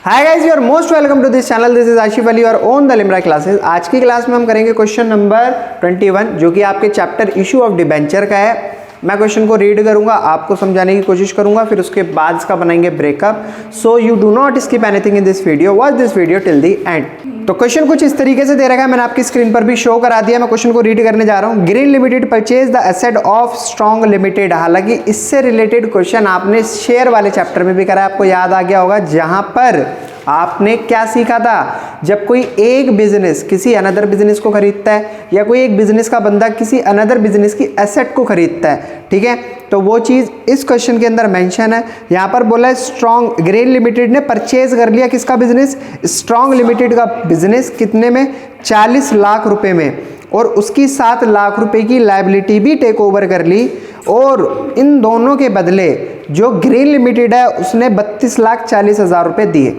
Hi guys, you are most welcome to this channel. This is Asif Ali और on the Limra classes. आज की class में हम करेंगे क्वेश्चन नंबर 21 जो कि आपके चैप्टर इशू ऑफ डिबेंचर का है। मैं क्वेश्चन को रीड करूंगा, आपको समझाने की कोशिश करूंगा, फिर उसके बाद इसका बनाएंगे breakup. So you do not skip anything in this video, watch this video till the end. तो क्वेश्चन कुछ इस तरीके से दे रखा है, मैंने आपकी स्क्रीन पर भी शो करा दिया। मैं क्वेश्चन को रीड करने जा रहा हूँ। Green limited purchase the asset of strong limited. हालांकि इससे रिलेटेड क्वेश्चन आपने शेयर वाले चैप्टर में भी करा है, आपको याद आ गया होगा, जहां पर आपने क्या सीखा था। जब कोई एक बिजनेस किसी अनदर बिजनेस को खरीदता है या कोई एक बिजनेस का बंदा किसी अनदर बिजनेस की एसेट को खरीदता है, ठीक है, तो वो चीज़ इस क्वेश्चन के अंदर मेंशन है। यहाँ पर बोला है स्ट्रॉन्ग ग्रीन लिमिटेड ने परचेज कर लिया किसका बिजनेस, स्ट्रॉन्ग लिमिटेड का बिजनेस। कितने में? 40 लाख रुपए में, और उसकी 7 लाख रुपए की लायबिलिटी भी टेक ओवर कर ली। और इन दोनों के बदले जो ग्रीन लिमिटेड है उसने 32,40,000 रुपए दिए।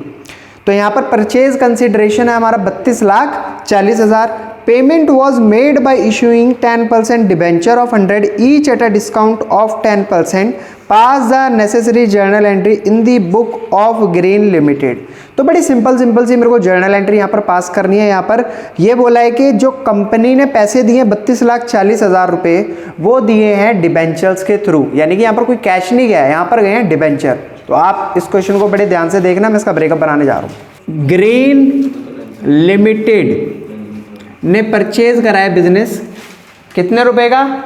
तो यहाँ पर परचेज कंसिडरेशन है हमारा 32,40,000। Payment was made by issuing 10% debenture of 100 each at a discount of 10%। Pass the necessary journal entry in the book of green limited. तो बड़ी सिंपल सी मेरे को जर्नल एंट्री यहाँ पर पास करनी है। यहाँ पर ये बोला है कि जो कंपनी ने पैसे दिए 32,40,000 रुपए, वो दिए हैं डिबेंचर्स के थ्रू, यानी कि यहाँ पर कोई कैश नहीं गया है, यहाँ पर गए हैं डिबेंचर। तो आप इस क्वेश्चन को बड़े ध्यान से देखना, मैं इसका ब्रेकअप बनाने जा रहा हूँ। ग्रीन लिमिटेड ने परचेज करा है बिजनेस, कितने रुपए का?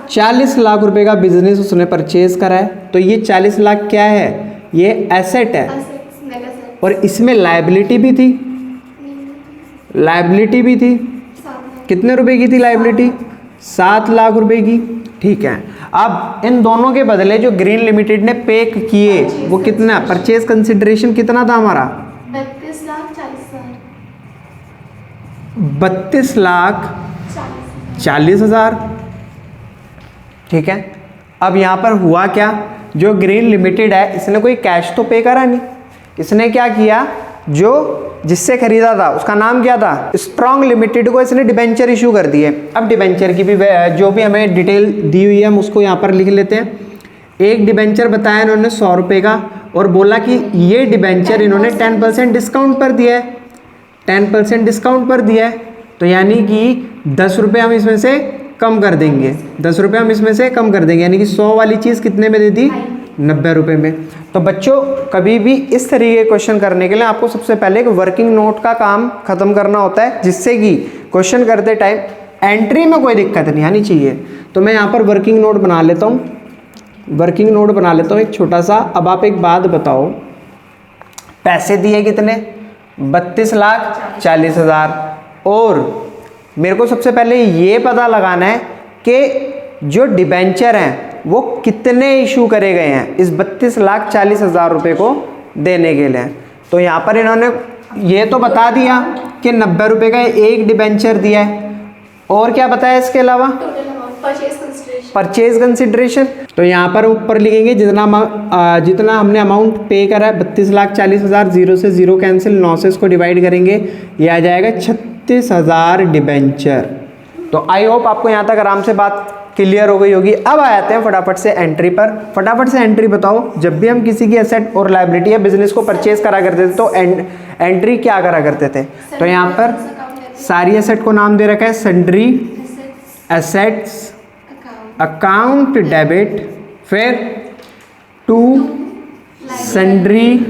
40 लाख रुपए का बिजनेस उसने परचेज करा है। तो ये 40 लाख क्या है? ये एसेट है, और इसमें लायबिलिटी भी थी। लायबिलिटी भी थी, कितने रुपए की थी लायबिलिटी? 7 लाख रुपए की, ठीक है। अब इन दोनों के बदले जो ग्रीन लिमिटेड ने पे किए वो कितना? परचेज कंसिडरेशन कितना था हमारा? 32,40,000, ठीक है। अब यहाँ पर हुआ क्या, जो ग्रीन लिमिटेड है इसने कोई कैश तो पे करा नहीं, इसने क्या किया, जो जिससे खरीदा था उसका नाम क्या था? स्ट्रॉन्ग लिमिटेड को इसने डिबेंचर इशू कर दिए। अब डिबेंचर की भी जो भी हमें डिटेल दी हुई है हम उसको यहाँ पर लिख लेते हैं। एक डिबेंचर बताया इन्होंने 100 रुपये का, और बोला कि ये डिबेंचर इन्होंने 10% डिस्काउंट पर दिया है, 10% डिस्काउंट पर दिया है। तो यानी कि 10 रुपये हम इसमें से कम कर देंगे, 10 रुपये हम इसमें से कम कर देंगे, यानी कि 100 वाली चीज़ कितने में दे दी? 90 रुपये में। तो बच्चों कभी भी इस तरीके के क्वेश्चन करने के लिए आपको सबसे पहले एक वर्किंग नोट का काम खत्म करना होता है, जिससे कि क्वेश्चन करते टाइम एंट्री में कोई दिक्कत नहीं आनी चाहिए। तो मैं यहाँ पर वर्किंग नोट बना लेता हूँ, वर्किंग नोट बना लेता हूँ एक छोटा सा। अब आप एक बात बताओ, पैसे दिए कितने? 32,40,000, और मेरे को सबसे पहले ये पता लगाना है कि जो डिबेंचर हैं वो कितने इशू करे गए हैं इस 32,40,000 रुपए को देने के लिए। तो यहाँ पर इन्होंने ये तो बता दिया कि 90 रुपए का एक डिबेंचर दिया है, और क्या बताया इसके अलावा? Purchase consideration. तो यहाँ पर ऊपर लिखेंगे जितना हमने अमाउंट पे करा है 32,40,000, 0 से 0 कैंसिल, 9 से इसको डिवाइड करेंगे, ये आ जाएगा 36,000 डिबेंचर। तो आई होप आपको यहाँ तक आराम से बात क्लियर हो गई होगी। अब आ जाते हैं फटाफट से एंट्री पर। फटाफट से एंट्री बताओ। जब भी हम किसी की एसेट और लायबिलिटी या बिजनेस को परचेज करा करते थे तो एंट्री क्या करा करते थे? तो यहाँ पर सारी एसेट को नाम दे रखा है सन्ड्री एसेट्स अकाउंट डेबिट, फिर to sundry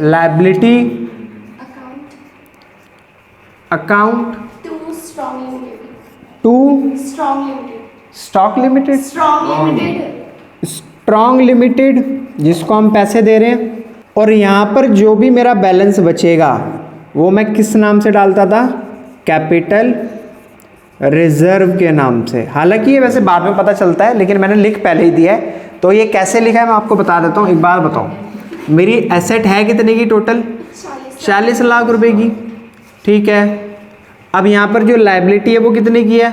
liability account, to stock limited, strong limited जिसको हम पैसे दे रहे हैं, और यहाँ पर जो भी मेरा बैलेंस बचेगा वो मैं किस नाम से डालता था? कैपिटल रिजर्व के नाम से। हालांकि ये वैसे बाद में पता चलता है, लेकिन मैंने लिख पहले ही दिया है। तो ये कैसे लिखा है मैं आपको बता देता हूँ। एक बार बताओ, मेरी एसेट है कितने की टोटल? 40 लाख रुपए की, ठीक है। अब यहाँ पर जो लायबिलिटी है वो कितने की है?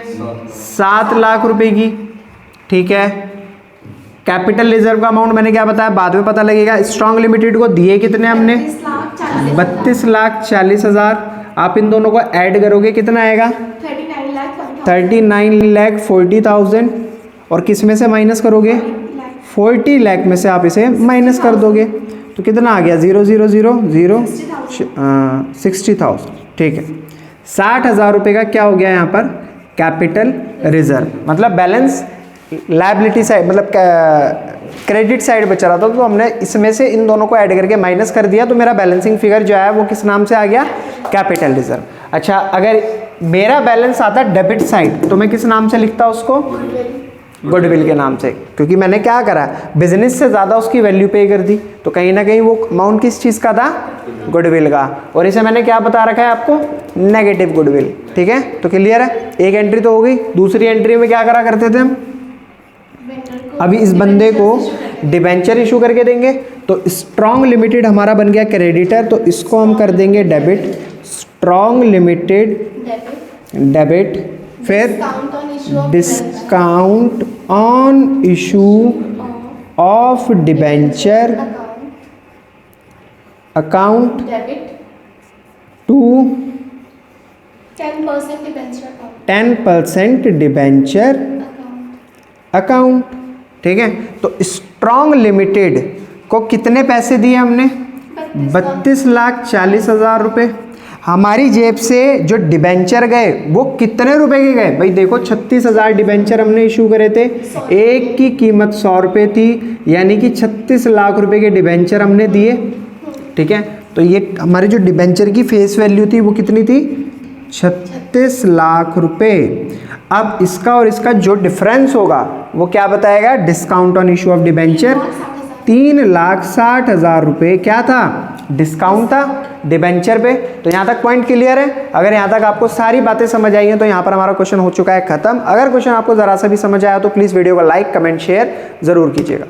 7 लाख रुपए की, ठीक है। कैपिटल रिजर्व का अमाउंट मैंने क्या बताया, बाद में पता लगेगा। स्ट्रॉन्ग लिमिटेड को दिए कितने हमने? 32,40,000। आप इन दोनों को ऐड करोगे कितना आएगा? 39,40,000। और किस में से माइनस करोगे? 40 लाख में से आप इसे माइनस कर दोगे। तो कितना आ गया 0,000,000 60,000। ठीक है, 60,000 रुपये का क्या हो गया यहाँ पर कैपिटल रिजर्व, मतलब बैलेंस लायबिलिटी साइड, मतलब क्रेडिट साइड बचा रहा था, तो हमने इसमें से इन दोनों को ऐड करके माइनस कर दिया, तो मेरा बैलेंसिंग फिगर जो है वो किस नाम से आ गया, कैपिटल रिजर्व। अच्छा, अगर मेरा बैलेंस आता डेबिट साइड तो मैं किस नाम से लिखता उसको, गुडविल के नाम से, क्योंकि मैंने क्या करा, बिजनेस से ज़्यादा उसकी वैल्यू पे कर दी, तो कहीं ना कहीं वो अमाउंट किस चीज़ का था, गुडविल का, और इसे मैंने क्या बता रखा है आपको, नेगेटिव गुडविल। ठीक है, तो क्लियर है, एक एंट्री तो हो गई। दूसरी एंट्री में क्या करा करते थे हम, अभी इस बंदे को डिबेंचर इशू करके देंगे, तो स्ट्रॉन्ग लिमिटेड हमारा बन गया क्रेडिटर, तो इसको हम कर देंगे डेबिट, स्ट्रॉन्ग लिमिटेड डेबिट, फिर discount on issue of debenture account to 10% debenture account. ठीक है, तो स्ट्रॉन्ग लिमिटेड को कितने पैसे दिए हमने, 32,40,000 रुपये। हमारी जेब से जो डिबेंचर गए वो कितने रुपए के गए, भाई देखो 36,000 डिबेंचर हमने इशू करे थे, एक की कीमत 100 रुपये थी, यानी कि 36 लाख रुपए के डिबेंचर हमने दिए। ठीक है, तो ये हमारी जो डिबेंचर की फेस वैल्यू थी वो कितनी थी, 36 लाख रुपए। अब इसका और इसका जो डिफरेंस होगा वो क्या बताएगा, discount on issue of debenture 3,60,000 रुपये क्या था, डिस्काउंट था डिबेंचर पे। तो यहाँ तक पॉइंट क्लियर है। अगर यहाँ तक आपको सारी बातें समझ आई हैं तो यहाँ पर हमारा क्वेश्चन हो चुका है खत्म। अगर क्वेश्चन आपको जरा सा भी समझ आया तो प्लीज़ वीडियो को लाइक कमेंट शेयर जरूर कीजिएगा।